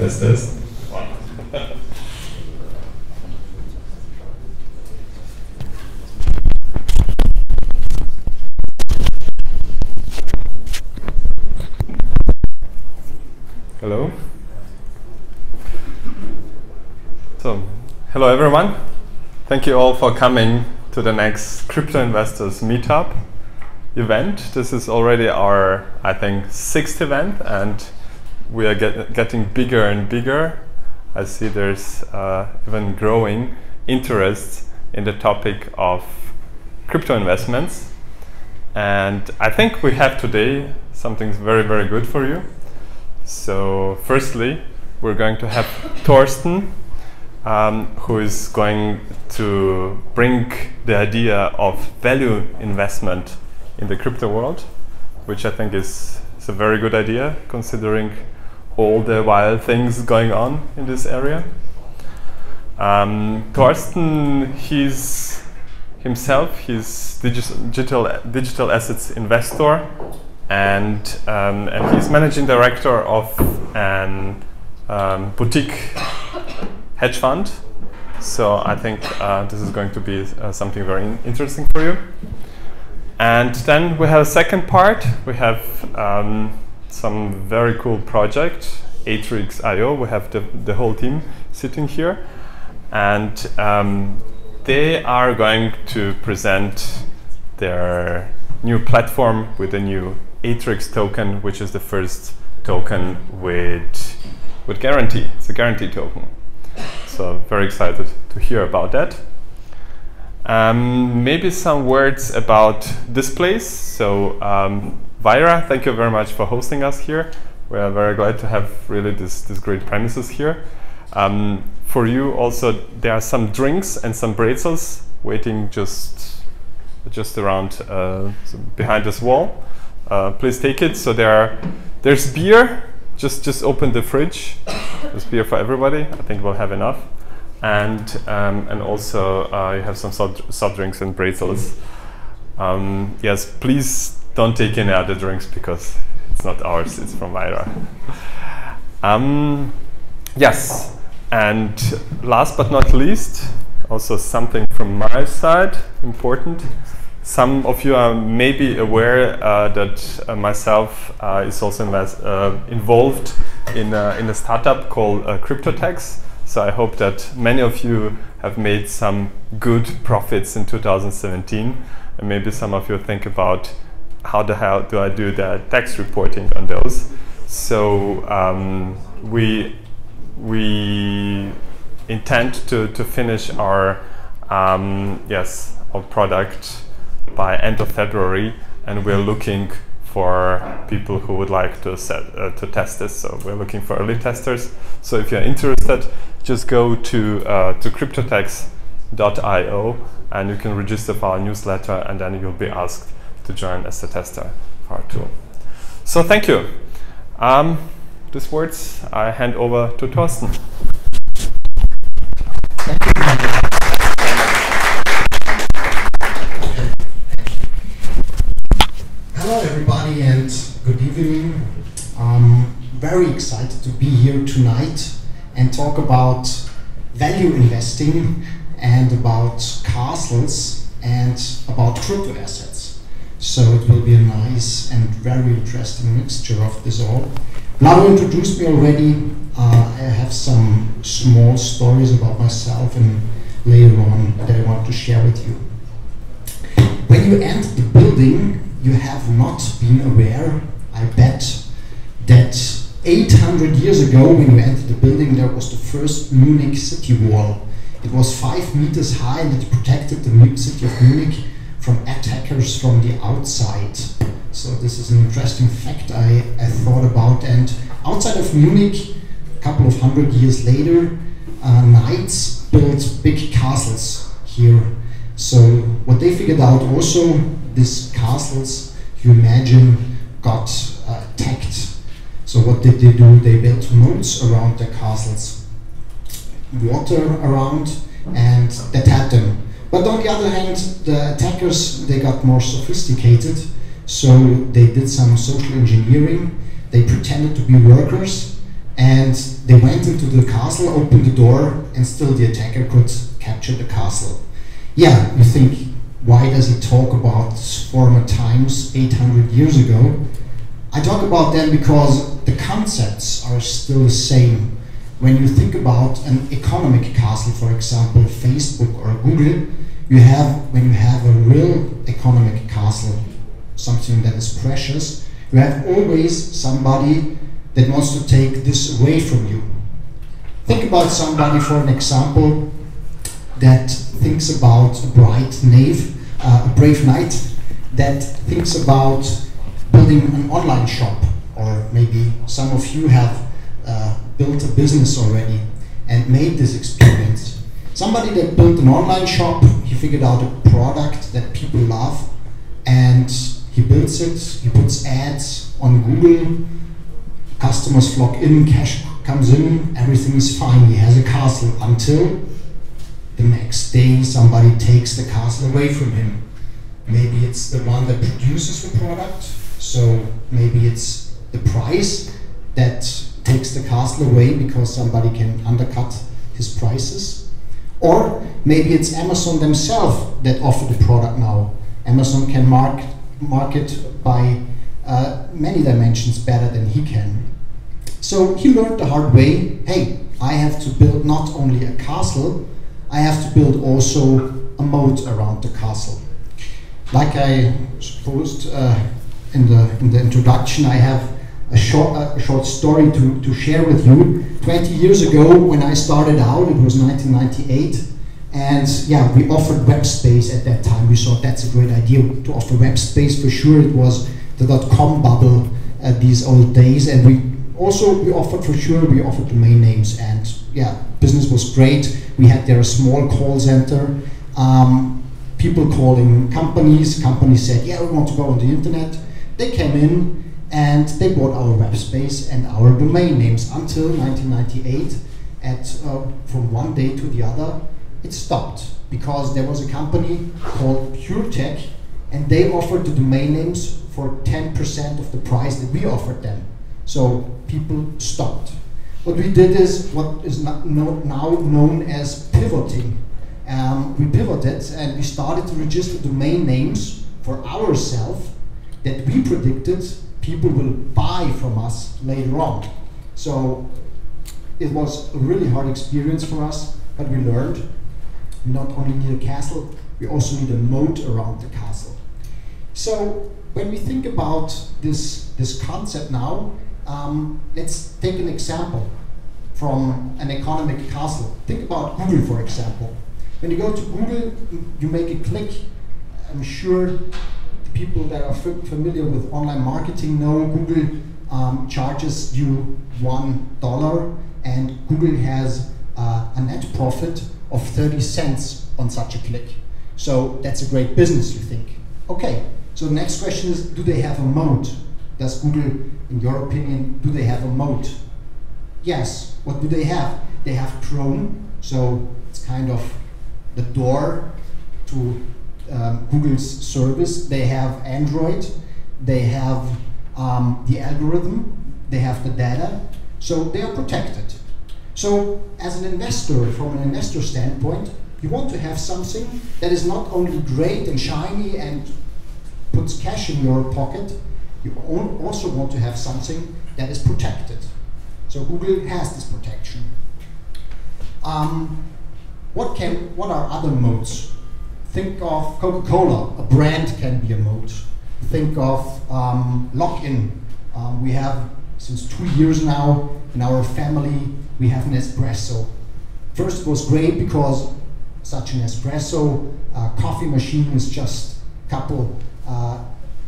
Test. Hello. So, hello everyone. Thank you all for coming to the next Crypto Investors Meetup event. This is already our, I think, 6th event, and we are getting bigger and bigger. I see there's even growing interest in the topic of crypto investments. And I think we have today something very, very good for you. So firstly, we're going to have Thorsten, who is going to bring the idea of value investment in the crypto world, which I think is a very good idea considering all the wild things going on in this area. Thorsten, he's digital assets investor, and he's managing director of an boutique hedge fund. So I think this is going to be something very interesting for you. And then we have a second part. We have some very cool project, Atrix.io. We have the whole team sitting here, and they are going to present their new platform with a new Atrix token, which is the first token with guarantee. It's a guarantee token. So very excited to hear about that. Maybe some words about this place. So Vira, thank you very much for hosting us here. We are very glad to have really this great premises here. For you also, there are some drinks and some pretzels waiting just around behind this wall. Please take it. So there's beer. Just open the fridge. There's beer for everybody. I think we'll have enough. And also you have some soft drinks and pretzels. Yes, please don't take any other drinks because it's not ours. It's from Vira. Yes, and last but not least, also something from my side important. Some of you are maybe aware that myself is also involved in a startup called CryptoTax. So I hope that many of you have made some good profits in 2017, and maybe some of you think about how the hell do I do the tax reporting on those. So we intend to finish our our product by end of February, and we're looking for people who would like to test this. So we're looking for early testers. So if you're interested, just go to cryptotax.io and you can register for our newsletter, and then you'll be asked to join as a tester for our tool. So thank you. These words I hand over to Thorsten. Hello everybody and good evening. I'm very excited to be here tonight and talk about value investing and about castles and about crypto assets. So it will be a nice and very interesting mixture of this all. Now you introduced me already. I have some small stories about myself and later on that I want to share with you. When you enter the building, you have not been aware, I bet, that 800 years ago when you entered the building there was the first Munich city wall. It was 5 meters high and it protected the city of Munich from attackers from the outside. So this is an interesting fact I thought about. And outside of Munich, a couple of 100 years later, knights built big castles here. So what they figured out also, these castles, you imagine, got attacked. So what did they do? They built moats around the castles, water around, and that had them. But on the other hand, the attackers, they got more sophisticated. So they did some social engineering. They pretended to be workers. And they went into the castle, opened the door, and still the attacker could capture the castle. Yeah, you think, why does he talk about former times 800 years ago? I talk about them because the concepts are still the same. When you think about an economic castle, for example, Facebook or Google, when you have a real economic castle, something that is precious, you have always somebody that wants to take this away from you. Think about somebody, for an example, that thinks about a brave knight that thinks about building an online shop, or maybe some of you have built a business already and made this experience. Somebody that built an online shop, he figured out a product that people love, and he builds it, he puts ads on Google, customers flock in, cash comes in, everything is fine, he has a castle, until the next day somebody takes the castle away from him. Maybe it's the one that produces the product, so maybe it's the price that takes the castle away because somebody can undercut his prices. Or maybe it's Amazon themselves that offer the product now. Amazon can market by many dimensions better than he can. So he learned the hard way, hey, I have to build not only a castle, I have to build also a moat around the castle. Like I supposed in the introduction, I have a short story to share with you. 20 years ago, when I started out, it was 1998, and yeah, we offered web space at that time. We thought that's a great idea to offer web space. For sure, it was the .com bubble these old days, and we offered domain names, and yeah, business was great. We had there a small call center, people calling companies. Companies said, yeah, we want to go on the internet. They came in and they bought our web space and our domain names until 1998. From one day to the other, it stopped because there was a company called PureTech, and they offered the domain names for 10% of the price that we offered them. So people stopped. What we did is what is now known as pivoting. We pivoted and we started to register domain names for ourselves that we predicted people will buy from us later on. So it was a really hard experience for us, but we learned we not only need a castle, we also need a moat around the castle. So when we think about this concept now, let's take an example from an economic castle. Think about Google, for example. When you go to Google, you make a click. I'm sure the people that are familiar with online marketing know Google charges you $1, and Google has a net profit of 30 cents on such a click. So that's a great business, you think. Okay, so the next question is, do they have a moat? Does Google, in your opinion, do they have a moat? Yes. What do they have? They have Chrome, so it's kind of the door to Google's service. They have Android, they have the algorithm, they have the data, so they are protected. So as an investor, from an investor standpoint, you want to have something that is not only great and shiny and puts cash in your pocket, you also want to have something that is protected. So Google has this protection. What are other moats? Think of Coca-Cola, a brand can be a moat. Think of login. We have, since 2 years now, in our family, we have an espresso. First it was great because such an espresso coffee machine is just a couple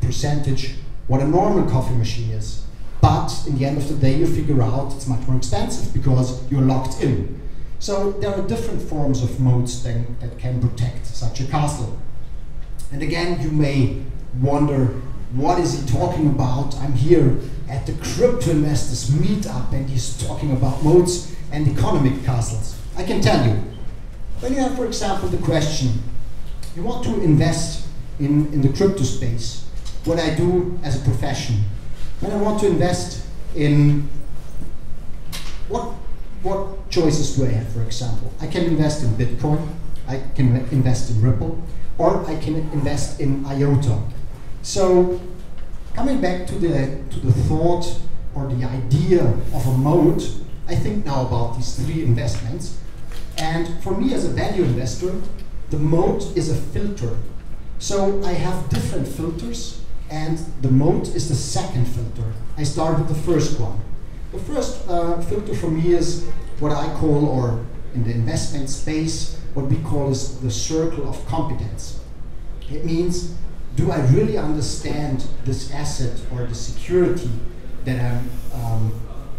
percentage what a normal coffee machine is. But in the end of the day, you figure out it's much more expensive because you're locked in. So there are different forms of moats that can protect such a castle. And again, you may wonder, what is he talking about? I'm here at the Crypto Investors Meetup and he's talking about moats and economic castles. I can tell you, when you have, for example, the question, you want to invest in the crypto space, what I do as a profession. When I want to invest in what choices do I have, for example? I can invest in Bitcoin, I can invest in Ripple, or I can invest in IOTA. So coming back to the thought or the idea of a moat, I think now about these three investments. And for me as a value investor, the moat is a filter. So I have different filters, and the moat is the second filter. I start with the first one. The first filter for me is what I call, or in the investment space, what we call is the circle of competence. It means, do I really understand this asset or the security that I'm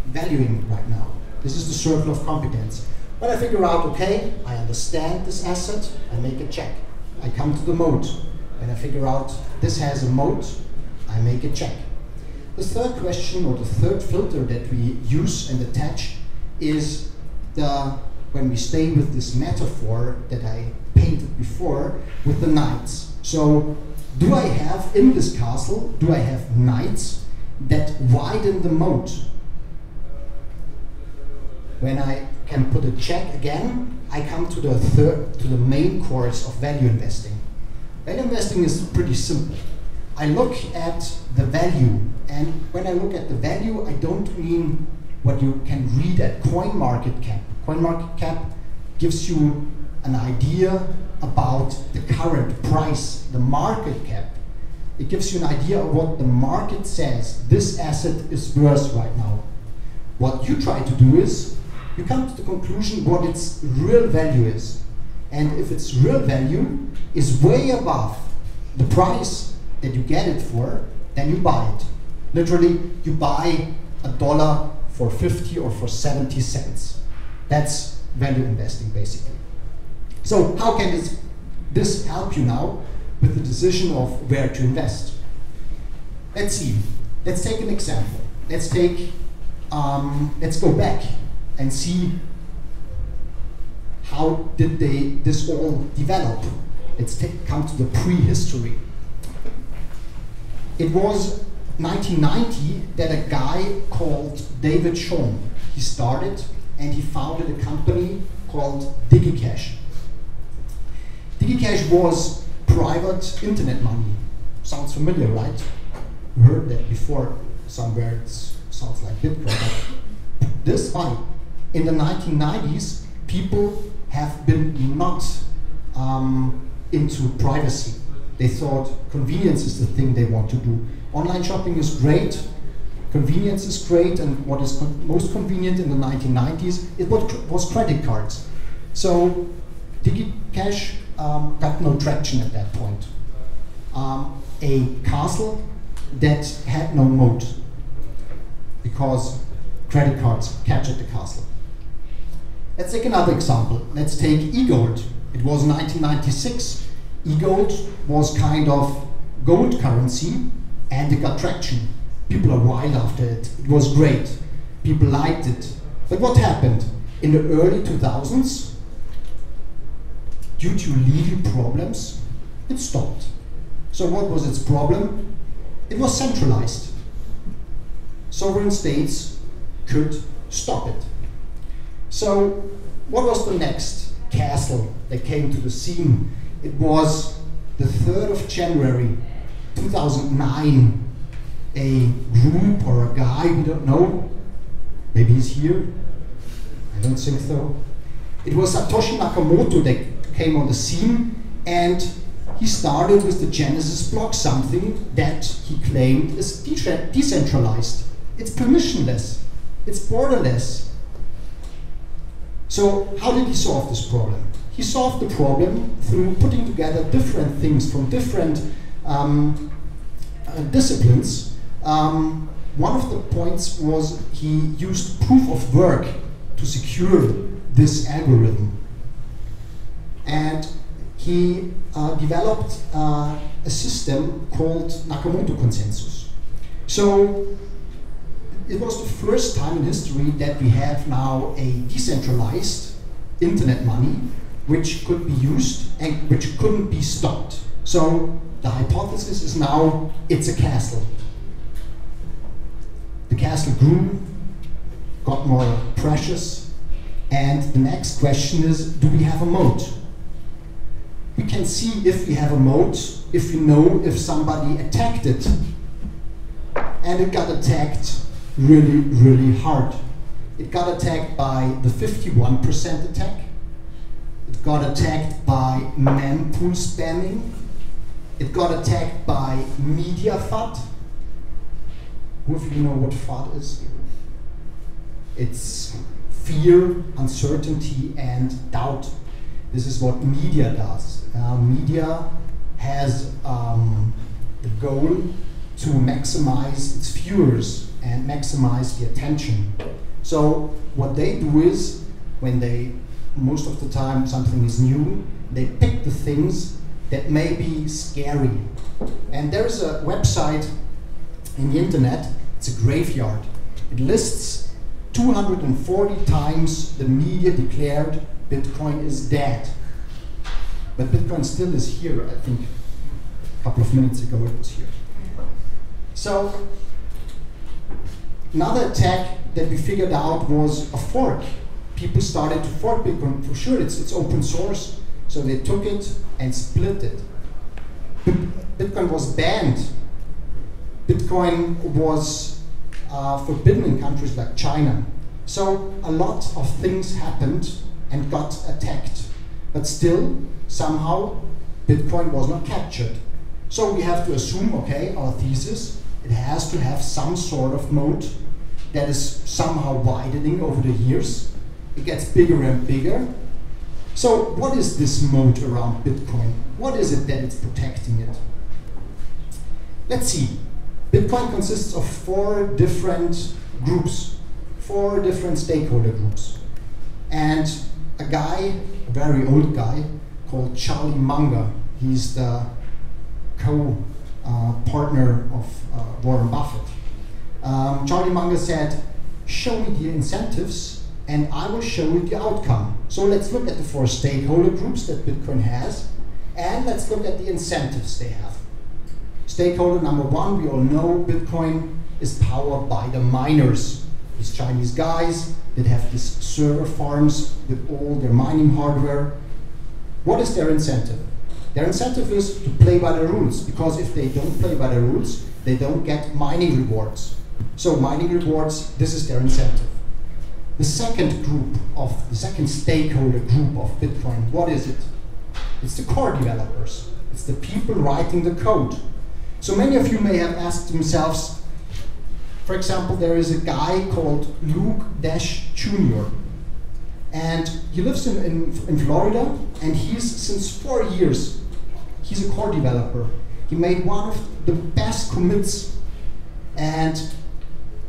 valuing right now? This is the circle of competence. When I figure out, okay, I understand this asset, I make a check. I come to the moat. When I figure out this has a moat, I make a check. The third question, or the third filter that we use and attach, is when we stay with this metaphor that I painted before, with the knights. So, do I have in this castle, do I have knights that widen the moat? When I can put a check again, I come to the main course of value investing. Value investing is pretty simple. I look at the value, and when I look at the value, I don't mean what you can read at CoinMarketCap. CoinMarketCap gives you an idea about the current price, the market cap. It gives you an idea of what the market says this asset is worth right now. What you try to do is, you come to the conclusion what its real value is. And if its real value is way above the price that you get it for, then you buy it. Literally, you buy $1 for 50 or for 70 cents. That's value investing, basically. So how can this help you now with the decision of where to invest? Let's see. Let's take an example. Let's go back and see how did this all develop. Let's come to the prehistory. It was 1990 that a guy called David Schoen, he started and he founded a company called DigiCash. DigiCash was private internet money. Sounds familiar, right? You heard that before somewhere. It sounds like Bitcoin. But this money, in the 1990s, people have been not into privacy. They thought convenience is the thing they want to do. Online shopping is great, convenience is great, and what is most convenient in the 1990s, it was credit cards. So DigiCash got no traction at that point. A castle that had no moat, because credit cards captured the castle. Let's take another example. Let's take eGold. It was 1996. eGold was kind of gold currency, and it got traction. People are wild after it. It was great. People liked it. But what happened? In the early 2000s, due to legal problems, it stopped. So what was its problem? It was centralized. Sovereign states could stop it. So what was the next castle that came to the scene? It was the 3rd of January 2009. A group or a guy, we don't know, maybe he's here, I don't think so. It was Satoshi Nakamoto that came on the scene, and he started with the Genesis block, something that he claimed is decentralized. It's permissionless, it's borderless. So how did he solve this problem? He solved the problem through putting together different things from different disciplines. One of the points was he used proof of work to secure this algorithm. And he developed a system called Nakamoto consensus. So it was the first time in history that we have now a decentralized internet money which could be used and which couldn't be stopped. So the hypothesis is now it's a castle. The castle grew, got more precious, And the next question is, do we have a moat? We can see if we have a moat, if we know if somebody attacked it. And it got attacked really, really hard. It got attacked by the 51% attack. It got attacked by mempool spamming. It got attacked by media FUD. Who of you know what FUD is? It's fear, uncertainty, and doubt. This is what media does. Media has the goal to maximize its viewers and maximize the attention. So what they do is, when they, most of the time something is new, they pick the things that may be scary. And there's a website in the internet, it's a graveyard. It lists 240 times the media declared Bitcoin is dead. But Bitcoin still is here. I think a couple of minutes ago it was here. So another attack that we figured out was a fork. People started to fork Bitcoin. For sure, it's open source, so they took it and split it. Bitcoin was banned. Bitcoin was forbidden in countries like China. So a lot of things happened and got attacked. But still, somehow, Bitcoin was not captured. So we have to assume, okay, our thesis, it has to have some sort of moat that is somehow widening over the years. It gets bigger and bigger. So what is this moat around Bitcoin? What is it that it's protecting it? Let's see. Bitcoin consists of 4 different groups, 4 different stakeholder groups. And a guy, a very old guy, called Charlie Munger, he's the co-partner of Warren Buffett. Charlie Munger said, show me the incentives and I will show you the outcome. So let's look at the 4 stakeholder groups that Bitcoin has, and let's look at the incentives they have. Stakeholder number 1, we all know Bitcoin is powered by the miners. These Chinese guys that have these server farms with all their mining hardware. What is their incentive? Their incentive is to play by the rules, because if they don't play by the rules, they don't get mining rewards. So mining rewards, this is their incentive. The second stakeholder group of Bitcoin, what is it? It's the core developers. It's the people writing the code. So many of you may have asked themselves, for example, there is a guy called Luke Dash Jr. And he lives in Florida, and he's, since 4 years, he's a core developer. He made one of the best commits, and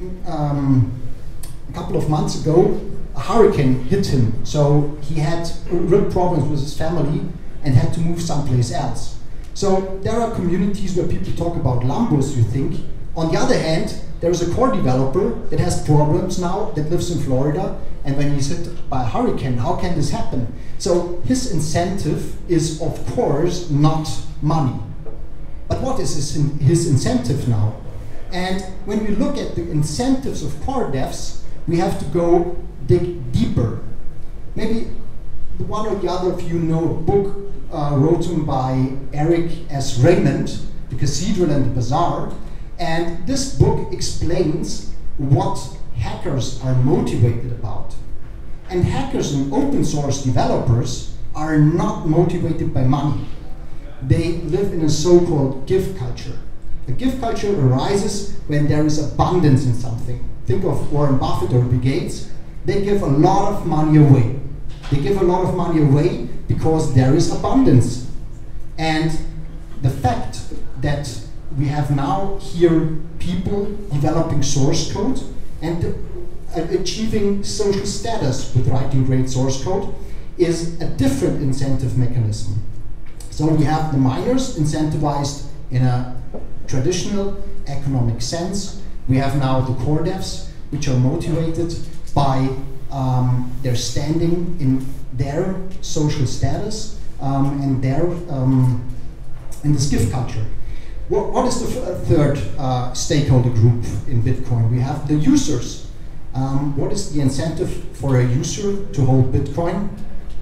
a couple of months ago, a hurricane hit him, so he had real problems with his family and had to move someplace else. So there are communities where people talk about Lambos, you think. On the other hand, there is a core developer that has problems now, that lives in Florida, and when he's hit by a hurricane, how can this happen? So his incentive is, of course, not money. But what is his incentive now? And when we look at the incentives of core devs, we have to go dig deeper. Maybe one or the other of you know a book written by Eric S. Raymond, The Cathedral and the Bazaar. And this book explains what hackers are motivated about. And hackers and open source developers are not motivated by money. They live in a so-called give culture. A give culture arises when there is abundance in something. Think of Warren Buffett or Bill Gates. They give a lot of money away. They give a lot of money away because there is abundance. And the fact that we have now here people developing source code and achieving social status with writing great source code is a different incentive mechanism. So we have the miners incentivized in a traditional economic sense. We have now the core devs, which are motivated by their standing in their social status and their in this gift culture. What is the third stakeholder group in Bitcoin? We have the users. What is the incentive for a user to hold Bitcoin?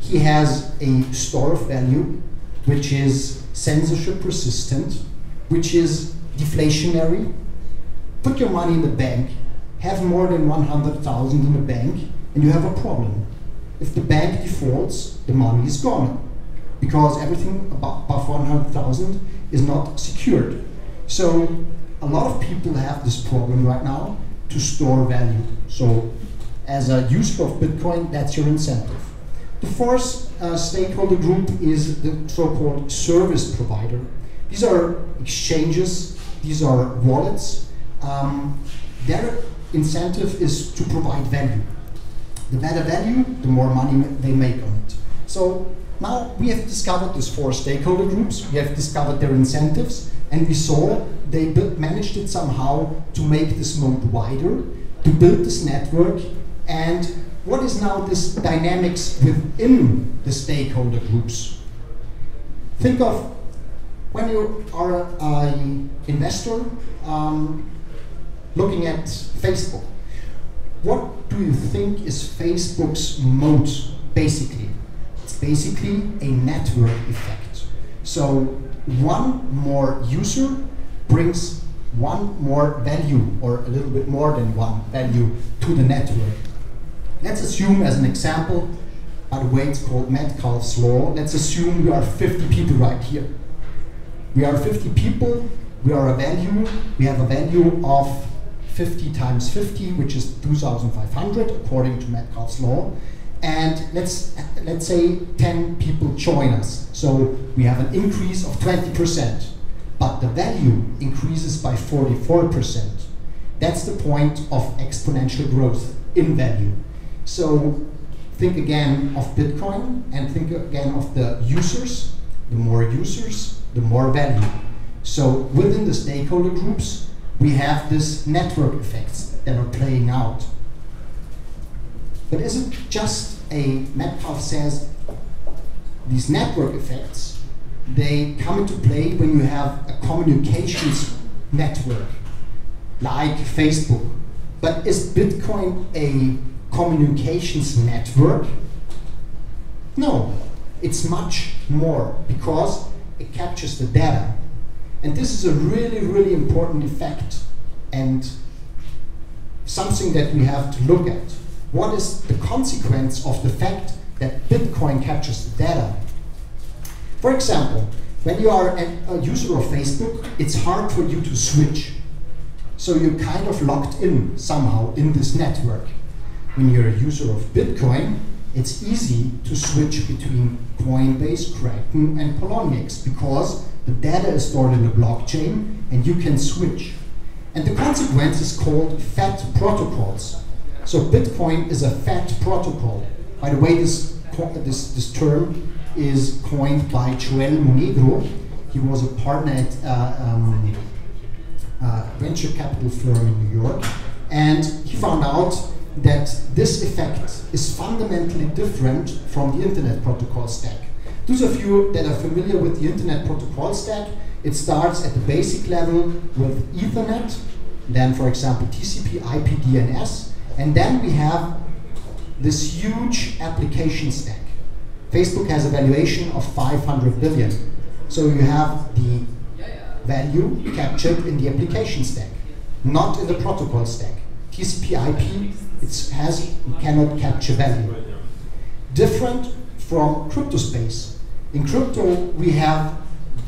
He has a store of value, which is censorship resistant, which is deflationary. Put your money in the bank, have more than 100,000 in the bank, and you have a problem. If the bank defaults, the money is gone, because everything above 100,000 is not secured. So a lot of people have this problem right now to store value. So as a user of Bitcoin, that's your incentive. The fourth stakeholder group is the so-called service provider. These are exchanges, these are wallets. Their incentive is to provide value. The better value, the more money they make on it. So now we have discovered these four stakeholder groups, we have discovered their incentives, and we saw they managed it somehow to make this moat wider, to build this network. And what is now this dynamics within the stakeholder groups? Think of when you are an investor looking at Facebook. What do you think is Facebook's moat, basically? It's basically a network effect. So one more user brings one more value, or a little bit more than one value, to the network. Let's assume, as an example, by the way, it's called Metcalfe's law. Let's assume we are 50 people right here. We are 50 people, we are a value, we have a value of 50 times 50, which is 2,500, according to Metcalfe's law. And let's say 10 people join us. So we have an increase of 20%, but the value increases by 44%. That's the point of exponential growth in value. So think again of Bitcoin and think again of the users. The more users, the more value. So within the stakeholder groups, we have this network effects that are playing out. But is it just Metcalfe says these network effects, they come into play when you have a communications network like Facebook. But is Bitcoin a communications network? No, it's much more, because it captures the data. And this is a really, really important effect and something that we have to look at. What is the consequence of the fact that Bitcoin captures the data? For example, when you are a user of Facebook, it's hard for you to switch. So you're kind of locked in somehow in this network. When you're a user of Bitcoin, it's easy to switch between Coinbase, Kraken, and Poloniex, because the data is stored in the blockchain and you can switch. And the consequence is called fat protocols. So Bitcoin is a fat protocol. By the way, this term is coined by Joel Monegro. He was a partner at a venture capital firm in New York. And he found out that this effect is fundamentally different from the Internet Protocol stack. Those of you that are familiar with the Internet Protocol stack, it starts at the basic level with Ethernet, then for example TCP, IP, DNS, and then we have this huge application stack. Facebook has a valuation of 500 billion. So you have the value captured in the application stack, not in the protocol stack. TCP, IP, you cannot capture value. Different from crypto space. In crypto, we have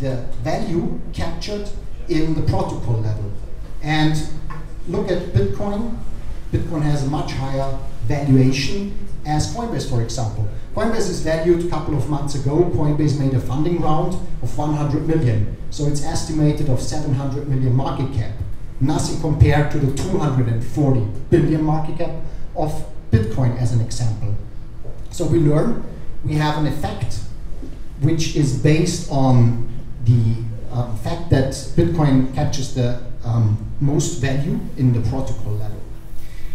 the value captured in the protocol level. And look at Bitcoin. Bitcoin has a much higher valuation as Coinbase, for example. Coinbase is valued a couple of months ago. Coinbase made a funding round of 100 million. So it's estimated of 700 million market cap. Nothing compared to the 240 billion market cap of Bitcoin as an example. So we learn we have an effect which is based on the fact that Bitcoin captures the most value in the protocol level.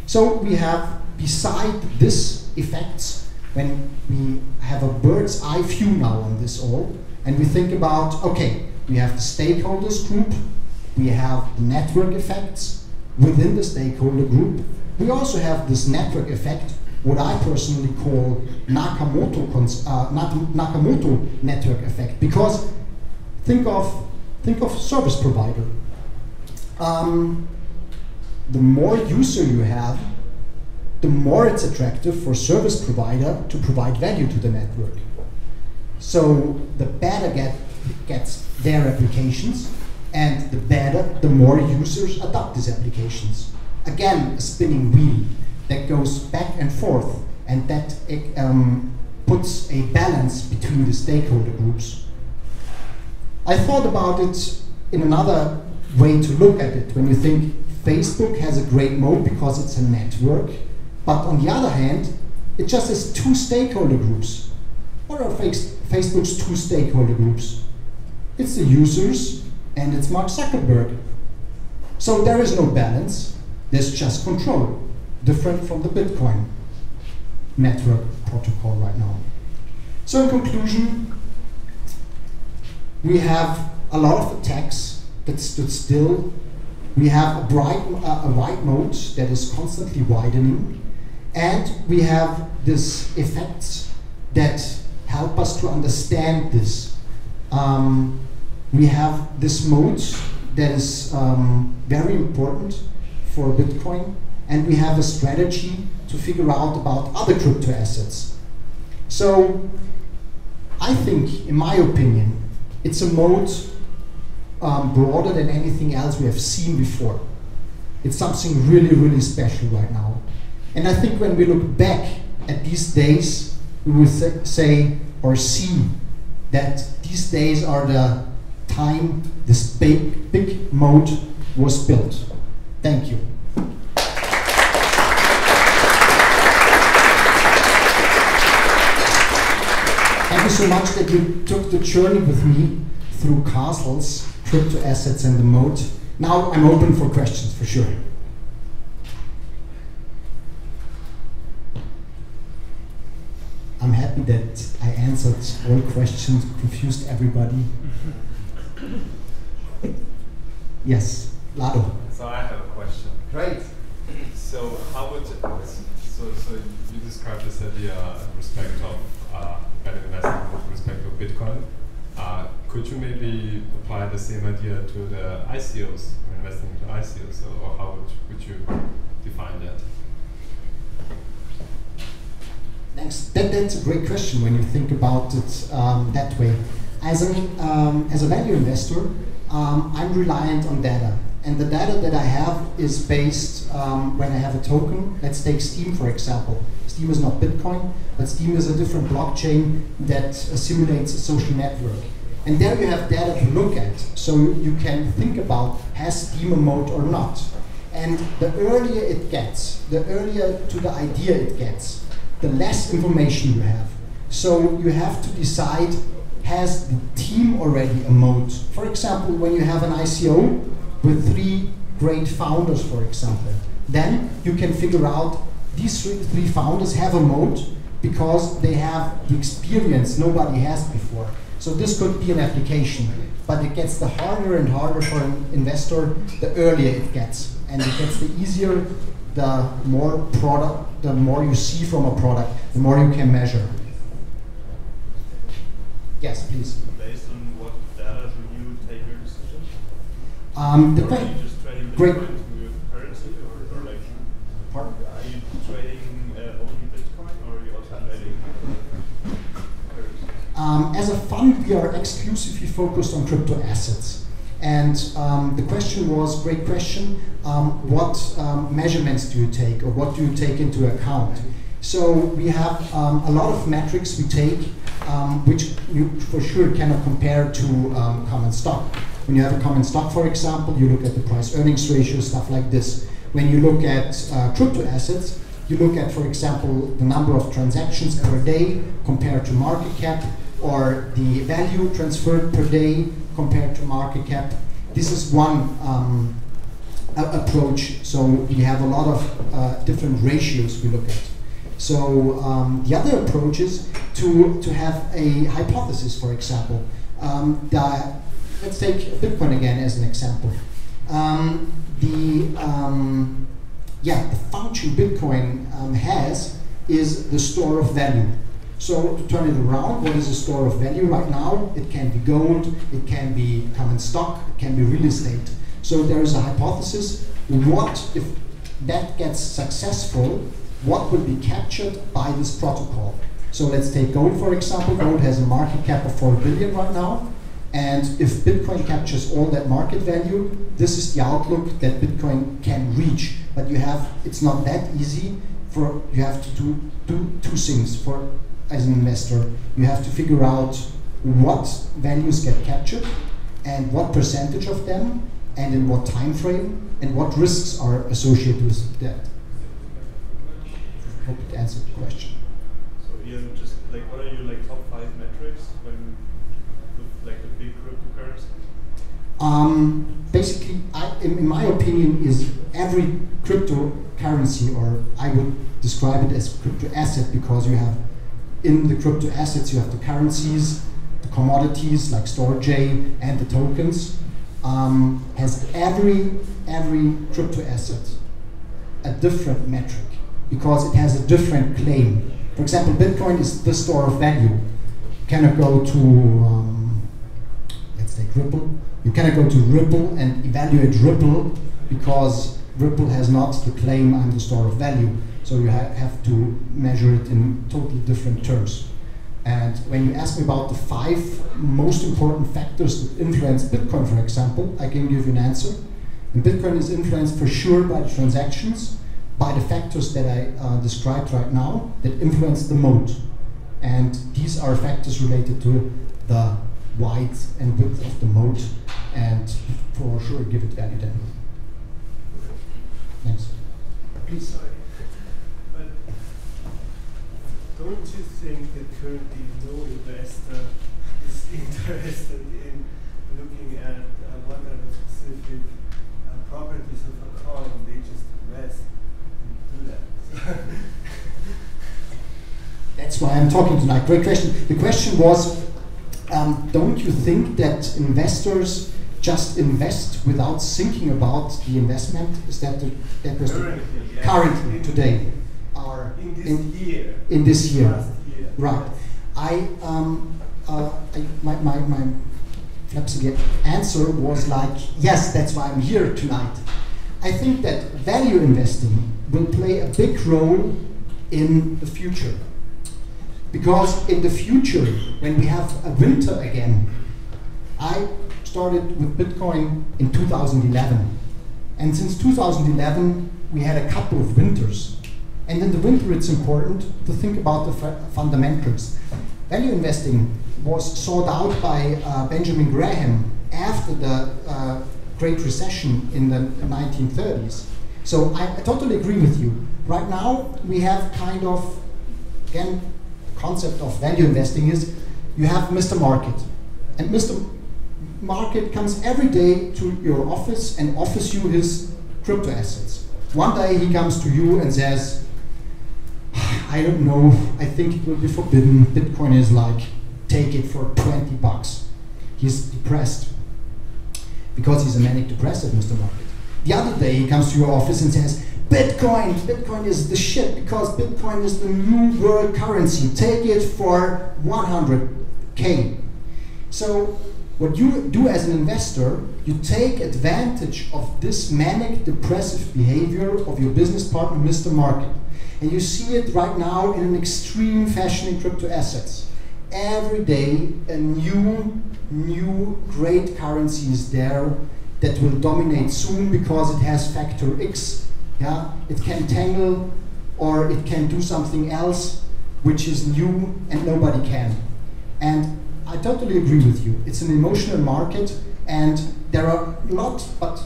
So we have, beside this effects, when we have a bird's eye view now on this all, and we think about, okay, we have the stakeholders group, we have the network effects within the stakeholder group, we also have this network effect, what I personally call Nakamoto network effect, because think of service provider. The more user you have, the more it's attractive for service provider to provide value to the network. So the better gets their applications, and the more users adopt these applications. Again, a spinning wheel that goes back and forth, and that puts a balance between the stakeholder groups. I thought about it in another way to look at it. When you think Facebook has a great moat because it's a network, but on the other hand, it just has two stakeholder groups. What are Facebook's two stakeholder groups? It's the users and it's Mark Zuckerberg. So there is no balance, there's just control, different from the Bitcoin network protocol right now. So in conclusion, we have a lot of attacks that stood still. We have a wide moat that is constantly widening, and we have these effects that help us to understand this. We have this moat that is very important for Bitcoin, and we have a strategy to figure out about other crypto assets. So I think, in my opinion, it's a moat broader than anything else we have seen before. It's something really, really special right now. And I think when we look back at these days, we will say or see that these days are the time this big moat was built. Thank you. Thank you so much that you took the journey with me through castles, crypto assets, and the moat. Now I'm open for questions, for sure. I'm happy that I answered all questions, confused everybody. Yes, Lado. So I have a question. Great. So how would so you described this idea in respect of value investing with respect to Bitcoin. Could you maybe apply the same idea to the ICOs, investing into ICOs, or how would you define that? Thanks. That's a great question when you think about it that way. As a value investor, I'm reliant on data. And the data that I have is based when I have a token. Let's take Steam, for example. Steam is not Bitcoin, but Steam is a different blockchain that simulates a social network. And there you have data to look at. So you can think about, has Steam a moat or not? And the earlier it gets, the earlier to the idea it gets, the less information you have. So you have to decide, has the team already a moat? For example, when you have an ICO with 3 great founders, for example, then you can figure out these three founders have a moat because they have the experience nobody has before. So this could be an application, but it gets the harder and harder for an investor the earlier it gets. And it gets the easier, the more you see from a product, the more you can measure. Yes, please. Based on what data do you take your decision? Are you just trading great. Bitcoin to currency, or like, Pardon? are you trading only Bitcoin, or are you also trading currency? As a fund, we are exclusively focused on crypto assets. And the question was, great question, what measurements do you take, or what do you take into account? So we have a lot of metrics we take, which you for sure cannot compare to common stock. When you have a common stock, for example, you look at the price-earnings ratio, stuff like this. When you look at crypto assets, you look at, for example, the number of transactions per day compared to market cap, or the value transferred per day compared to market cap. This is one approach. So we have a lot of different ratios we look at. So the other approach is to have a hypothesis, for example. Let's take Bitcoin again as an example. yeah, the function Bitcoin has is the store of value. So to turn it around, what is a store of value right now? It can be gold, it can be common stock, it can be real estate. So there is a hypothesis, what if that gets successful, what will be captured by this protocol? So let's take gold for example. Gold has a market cap of 4 billion right now. And if Bitcoin captures all that market value, this is the outlook that Bitcoin can reach. But it's not that easy. You have to do two things as an investor. You have to figure out what values get captured and what percentage of them and in what time frame and what risks are associated with that. Hope it answered the question. So Ian, just like what are your like top 5 metrics when with like the big cryptocurrencies? Basically, in my opinion, is every cryptocurrency, or I would describe it as crypto asset, because you have in the crypto assets you have the currencies, the commodities like storage and the tokens. Has every crypto asset a different metric because it has a different claim. For example, Bitcoin is the store of value. You cannot go to let's take Ripple. You cannot go to Ripple and evaluate Ripple because Ripple has not the claim I'm the store of value. So you have to measure it in totally different terms. And when you ask me about the 5 most important factors that influence Bitcoin, for example, I can give you an answer. And Bitcoin is influenced for sure by the transactions, by the factors that I described right now that influence the moat. And these are factors related to the width and width of the moat, and for sure give it value then. Thanks. Please. Sorry. But don't you think that currently no investor is interested in looking at what are the specific properties of a coin? They just invest and do that. That's why I'm talking tonight. Great question. The question was, don't you think that investors just invest without thinking about the investment? Is that currently today? In this year. Last year. Right. My flapsy answer was like, yes, that's why I'm here tonight. I think that value investing will play a big role in the future. Because in the future, when we have a winter again, I started with Bitcoin in 2011. And since 2011, we had a couple of winters. And in the winter, it's important to think about the fundamentals. Value investing was sought out by Benjamin Graham after the Great Recession in the 1930s. So I totally agree with you. Right now, we have kind of, again, concept of value investing is you have Mr. Market, and Mr. Market comes every day to your office and offers you his crypto assets. One day he comes to you and says, I don't know, I think it will be forbidden. Bitcoin is like, take it for 20 bucks. He's depressed because he's a manic depressive, Mr. Market. The other day he comes to your office and says, Bitcoin is the shit because Bitcoin is the new world currency. Take it for 100K. So what you do as an investor, you take advantage of this manic depressive behavior of your business partner, Mr. Market. And you see it right now in an extreme fashion in crypto assets. Every day a new great currency is there that will dominate soon because it has factor X. Yeah, it can tangle or it can do something else which is new and nobody can. And I totally agree with you. It's an emotional market and there are a lot, but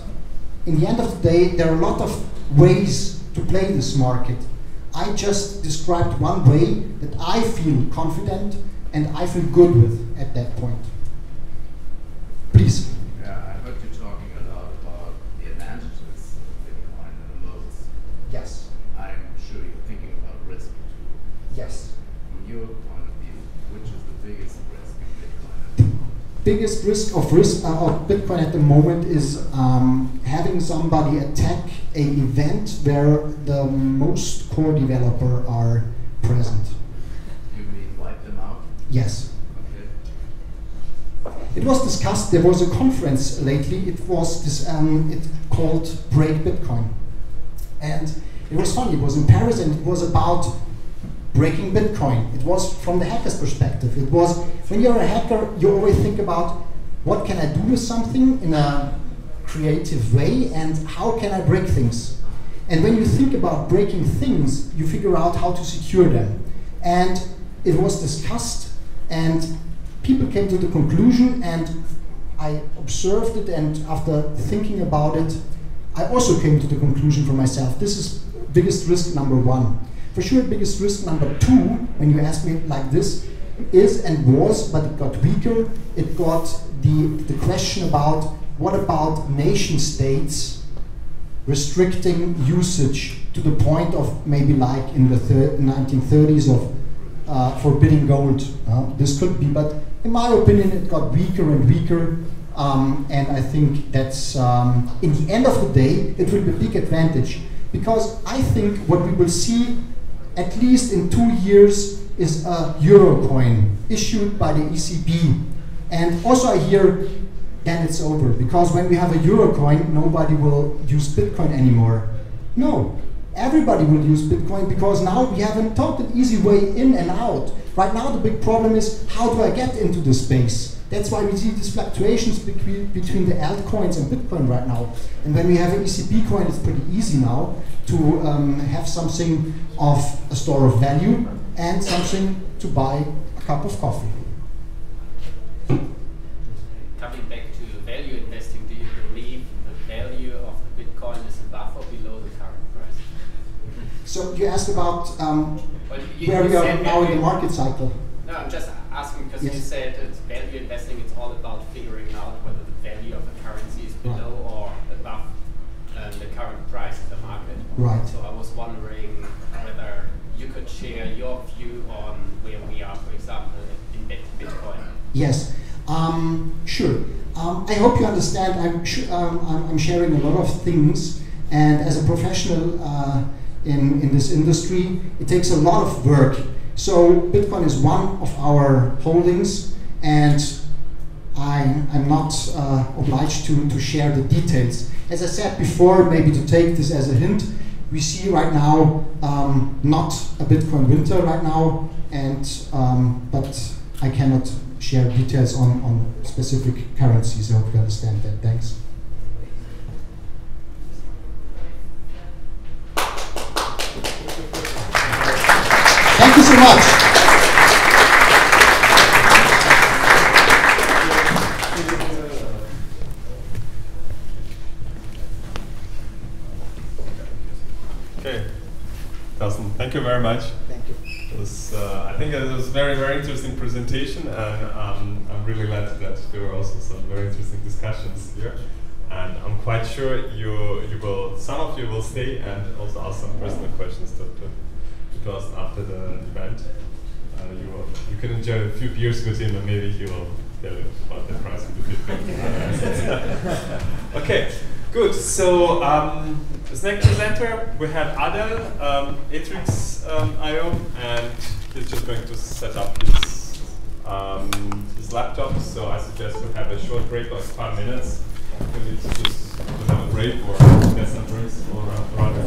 in the end of the day, there are a lot of ways to play this market. I just described one way that I feel confident and I feel good with at that point. Please. Yeah, I heard you talking a lot about the advantages of Bitcoin and the moats. Yes. I'm sure you're thinking about risk too. Yes. From your point of view, which is the biggest risk in Bitcoin at the moment? biggest risk of Bitcoin at the moment is having somebody attack an event where the most core developer are present. You mean wipe them out? Yes. Okay. It was discussed. There was a conference lately. It was this. It called Break Bitcoin, and it was funny. It was in Paris, and it was about breaking Bitcoin. It was from the hacker's perspective. It was, when you're a hacker, you always think about what can I do with something in a creative way and how can I break things. And when you think about breaking things, you figure out how to secure them. And it was discussed and people came to the conclusion, and I observed it, and after thinking about it, I also came to the conclusion for myself, this is biggest risk number one. For sure, biggest risk number two, when you ask me like this, is and was, but it got weaker. It got the question about what about nation states restricting usage to the point of maybe like in the 1930s of forbidding gold. This could be, but in my opinion, it got weaker and weaker. And I think that's, in the end of the day, it will be a big advantage. Because I think what we will see at least in 2 years is a euro coin issued by the ECB. And also I hear then it's over, because when we have a euro coin, nobody will use Bitcoin anymore. No, everybody will use Bitcoin, because now we have a total easy way in and out. Right now the big problem is, how do I get into this space? That's why we see these fluctuations between the altcoins and Bitcoin right now. And when we have an ECB coin, it's pretty easy now to have something of a store of value and something to buy a cup of coffee. Coming back to value investing, do you believe the value of the Bitcoin is above or below the current price? So you asked about where we are now in the market cycle. No, I'm just asking because Yes. you said it's value investing, it's all about figuring out whether the value of a currency is below or above the current price of the market. Right. So I was wondering whether you could share your view on where we are, for example, in Bitcoin. Yes, sure. I hope you understand. I'm sharing a lot of things, and as a professional in this industry, it takes a lot of work. So Bitcoin is one of our holdings, and I'm not obliged to share the details. As I said before, maybe to take this as a hint, we see right now not a Bitcoin winter right now, and but I cannot share details on specific currencies. I hope you understand that. Thanks. Thank you so much. Okay, Carsten, thank you very much. Thank you. It was, I think it was a very, very interesting presentation, and I'm really glad that there were also some very interesting discussions here. And I'm quite sure some of you will stay and also ask some personal questions to us after the event. You can enjoy a few beers with him, and maybe he will tell you about the price of the Bitcoin. Okay, good. So as next presenter, we have Adel, Atrix.io, and he's just going to set up his laptop. So I suggest we have a short break, like 5 minutes. We need to just have a break or get some drinks or rather.